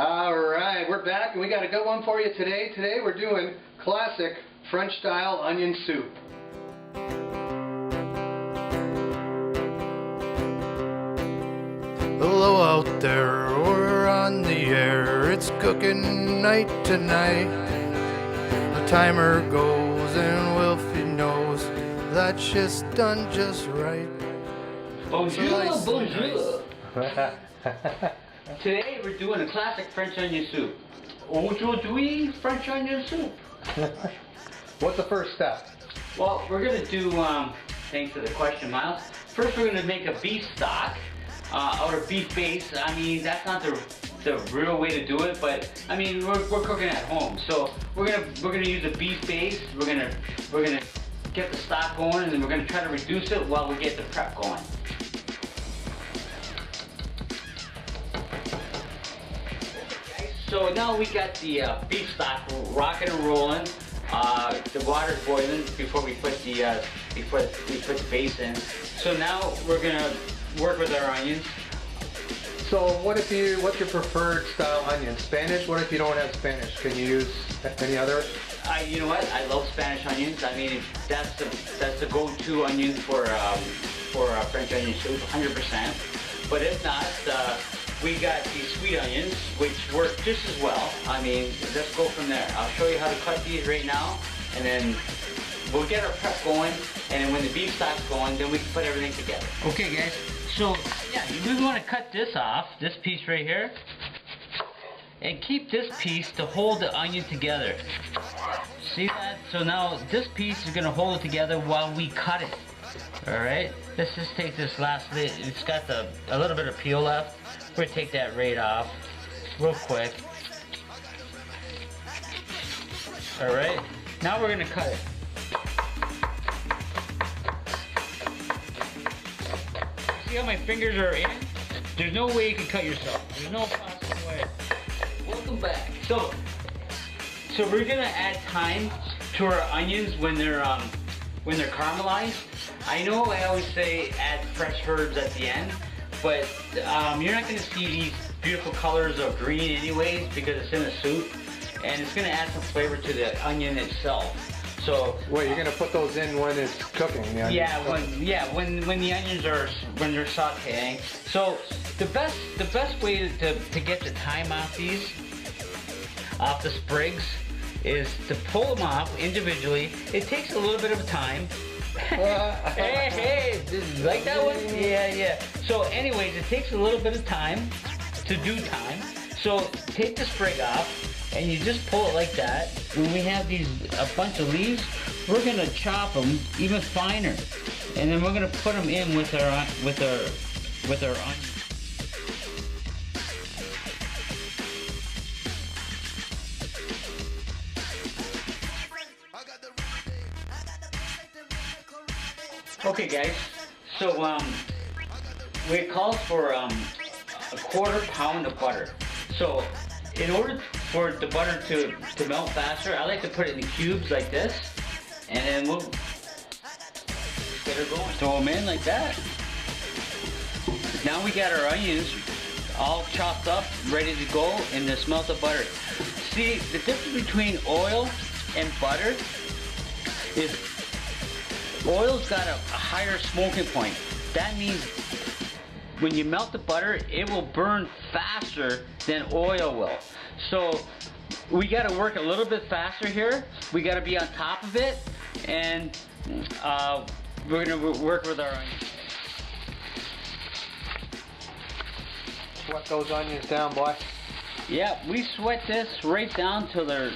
Alright, we're back and we got a good one for you today. Today we're doing classic French style onion soup. Hello out there, we're on the air. It's cooking night tonight. The timer goes and Wilfie knows that shit's done just right. Bonjour, bonjour. Today we're doing a classic French onion soup. Aujourd'hui, French onion soup. What's the first step? Well, we're gonna do, thanks for the question, Miles. First we're gonna make a beef stock out of beef base. I mean, that's not the real way to do it, but I mean, we're cooking at home. So we're gonna use a beef base. We're gonna get the stock going, and then we're gonna try to reduce it while we get the prep going. So now we got the beef stock rocking and rolling. The water's boiling before we put the base in. So now we're gonna work with our onions. So what's your preferred style onion? Spanish? What if you don't have Spanish? Can you use any other? You know what? I love Spanish onions. I mean, that's the go-to onion for French onion soup, 100%. But if not, we got these sweet onions, which work just as well. I mean, let's go from there. I'll show you how to cut these right now, and then we'll get our prep going, and then when the beef stock's going, then we can put everything together. Okay, guys, so yeah, we want to cut this off, this piece right here, and keep this piece to hold the onion together. See that? So now this piece is going to hold it together while we cut it. Alright, let's just take this last bit. It's got a little bit of peel left. We're going to take that right off real quick. Alright, now we're going to cut it. See how my fingers are in? There's no way you can cut yourself. There's no possible way. Welcome back. So we're going to add thyme to our onions when they're caramelized. I know I always say add fresh herbs at the end, but you're not going to see these beautiful colors of green anyways because it's in the soup, and it's going to add some flavor to the onion itself. So wait, you're going to put those in when it's cooking? When the onions are they're sautéing. So the best way to get the thyme off the sprigs is to pull them off individually. It takes a little bit of time. hey, like that one? Yeah. So anyways, it takes a little bit of time to do thyme. So take the sprig off and you just pull it like that. When we have a bunch of leaves, we're gonna chop them even finer. And then we're gonna put them in with our onions. Okay guys, so we called for a 1/4 pound of butter. So in order for the butter to melt faster, I like to put it in cubes like this, and then we'll get her going. Throw them in like that. Now we got our onions all chopped up, ready to go in this melted butter. See, the difference between oil and butter is oil's got a higher smoking point. That means when you melt the butter, it will burn faster than oil will. So we got to work a little bit faster here. We got to be on top of it, and we're going to work with our onions. Sweat those onions down, boy. Yeah, we sweat this right down till they're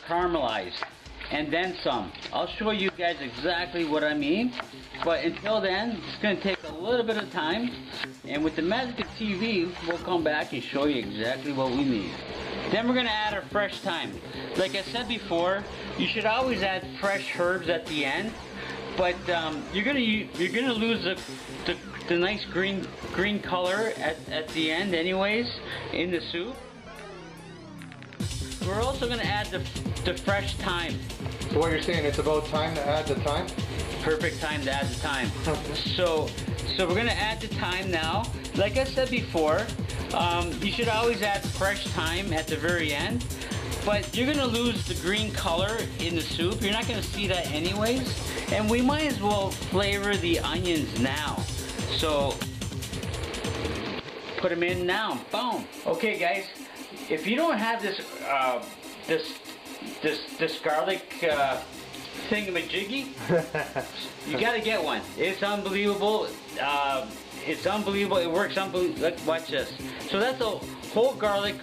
caramelized. And then some. I'll show you guys exactly what I mean, but until then, it's going to take a little bit of time, and with the magic of TV, we'll come back and show you exactly what we need. Then we're going to add our fresh thyme. Like I said before, you should always add fresh herbs at the end, but you're going to lose the nice green color at the end anyways in the soup. We're also going to add the fresh thyme. So what you're saying, it's about time to add the thyme? Perfect time to add the thyme. So we're going to add the thyme now. Like I said before, You should always add fresh thyme at the very end, but you're gonna lose the green color in the soup. You're not gonna see that anyways, and we might as well flavor the onions now. So put them in now. Boom. Okay, guys. If you don't have this this garlic thingamajiggy, you gotta get one. It's unbelievable. It's unbelievable. It works unbelievable. Look, watch this. So that's a whole garlic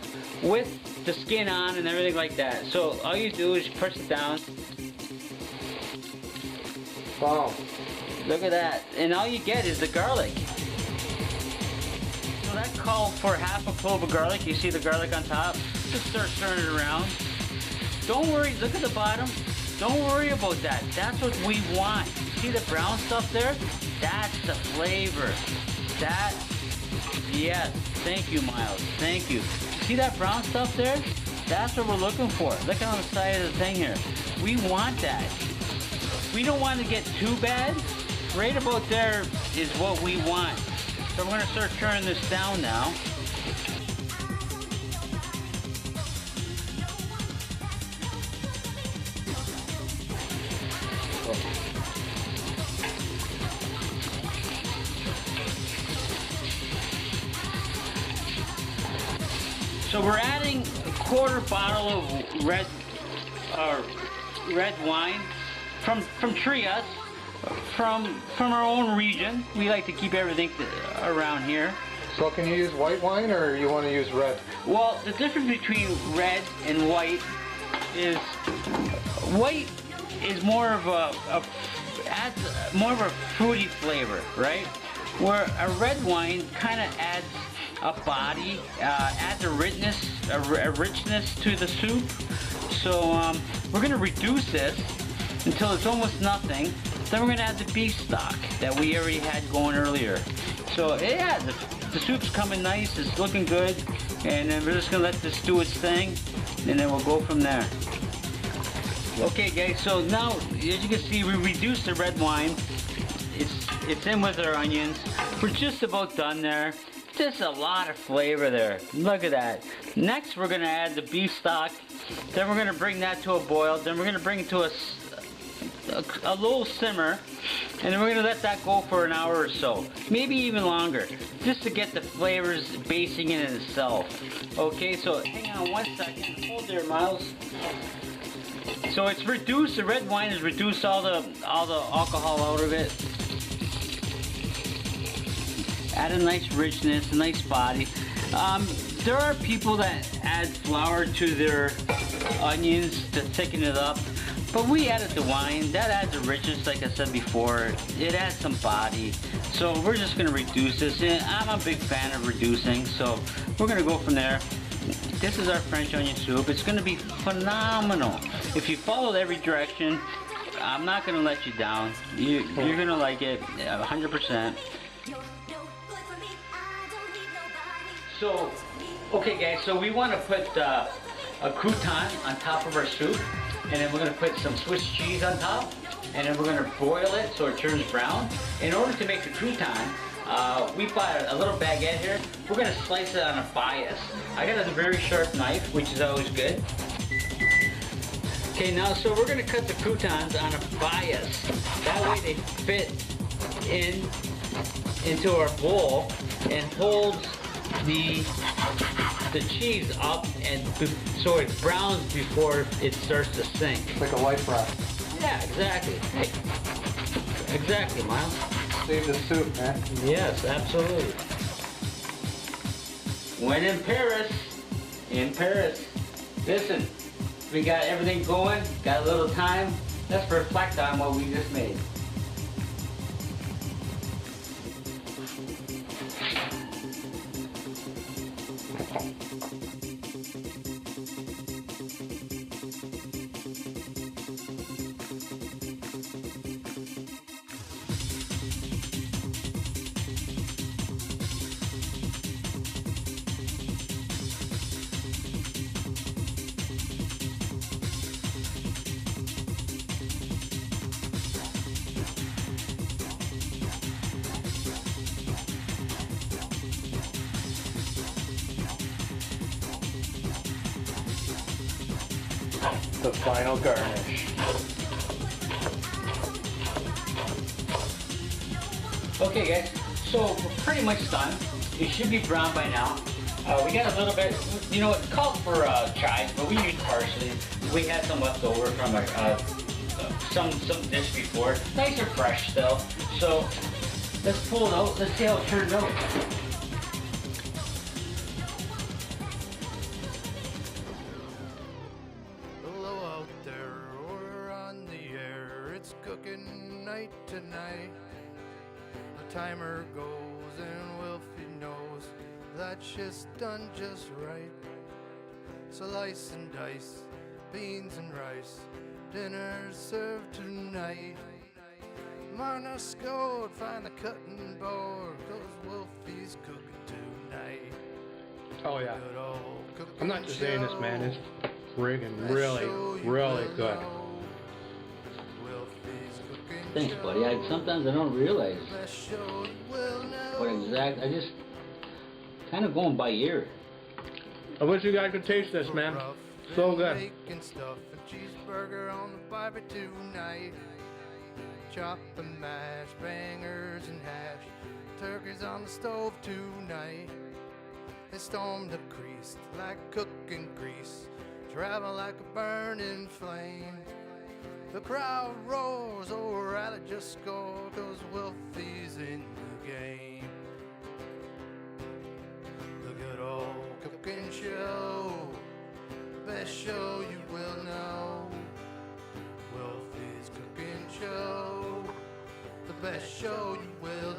with the skin on and everything like that. So all you do is press it down. Wow. Look at that. And all you get is the garlic. So that called for half a clove of garlic. You see the garlic on top? Just start stirring it around. Don't worry. Look at the bottom. Don't worry about that. That's what we want. See the brown stuff there? That's the flavor. That, yes. Thank you, Miles. Thank you. See that brown stuff there? That's what we're looking for. Look on the side of the thing here. We want that. We don't want to get too bad. Right about there is what we want. So we're going to start turning this down now. So we're adding a quarter bottle of red wine from Trias, from our own region. We like to keep everything around here. So can you use white wine or you want to use red? Well, the difference between red and white is more of adds more of a fruity flavor, right? Where a red wine kind of adds a body, adds a richness to the soup. So we're going to reduce this until it's almost nothing. Then we're going to add the beef stock that we already had going earlier. So yeah, the soup's coming nice, it's looking good, and then we're just going to let this do its thing, and then we'll go from there. Okay guys, so now as you can see, we reduced the red wine. It's in with our onions. We're just about done there. Just a lot of flavor there. Look at that. Next, we're going to add the beef stock. Then we're going to bring that to a boil. Then we're going to bring it to a low simmer. And then we're going to let that go for an hour or so. Maybe even longer. Just to get the flavors basing in itself. Okay, so hang on one second. Hold there, Miles. So it's reduced. The red wine has reduced all the alcohol out of it. Add a nice richness, a nice body. There are people that add flour to their onions to thicken it up, but we added the wine. That adds a richness, like I said before. It adds some body. So we're just gonna reduce this. And I'm a big fan of reducing, so we're gonna go from there. This is our French onion soup. It's gonna be phenomenal. If you follow every direction, I'm not gonna let you down. You're gonna like it 100%. So, okay guys, so we want to put a crouton on top of our soup, and then we're going to put some Swiss cheese on top, and then we're going to broil it so it turns brown. In order to make the crouton, we bought a little baguette here. We're going to slice it on a bias. I got a very sharp knife, which is always good. Okay, now so we're going to cut the croutons on a bias. That way they fit into our bowl and holds the cheese up, and so it browns before it starts to sink. It's like a life raft. Yeah, exactly. Hey, exactly, Miles. Save the soup, man. Yes, absolutely. When in Paris, listen, we got everything going, got a little time. Let's reflect on what we just made. the final garnish. Okay guys, so we're pretty much done. It should be brown by now. We got a little bit, you know, it called for chives, but we used parsley. We had some left over from some dish before. Nice and fresh still. So let's pull it out. Let's see how it turned out. Hello out there, we're on the air. It's cooking night tonight. The timer goes and Wilfie knows that shit's done just right. Slice and dice, beans and rice, dinner's served tonight. Minus gold, find the cutting board, 'cause Wolfie's cooking tonight. Oh yeah. Good old cooking I'm not just saying this, man. It's friggin' show. really, really good. Wolfie's cooking Thanks, show. buddy. Sometimes I don't realize Best show you will know. what I just kind of going by ear. I wish you guys could taste this, man. Rough So and good. Bacon stuff and cheeseburger on the barbecue tonight. Chopping mash, bangers and hash, turkeys on the stove tonight. They stormed the crease like cooking grease, travel like a burning flame. The crowd roars, O'Reilly just scored, 'cause Wolfie's in the game. The good old cooking show, best show you will know. Wolfie's cooking show, the best show you will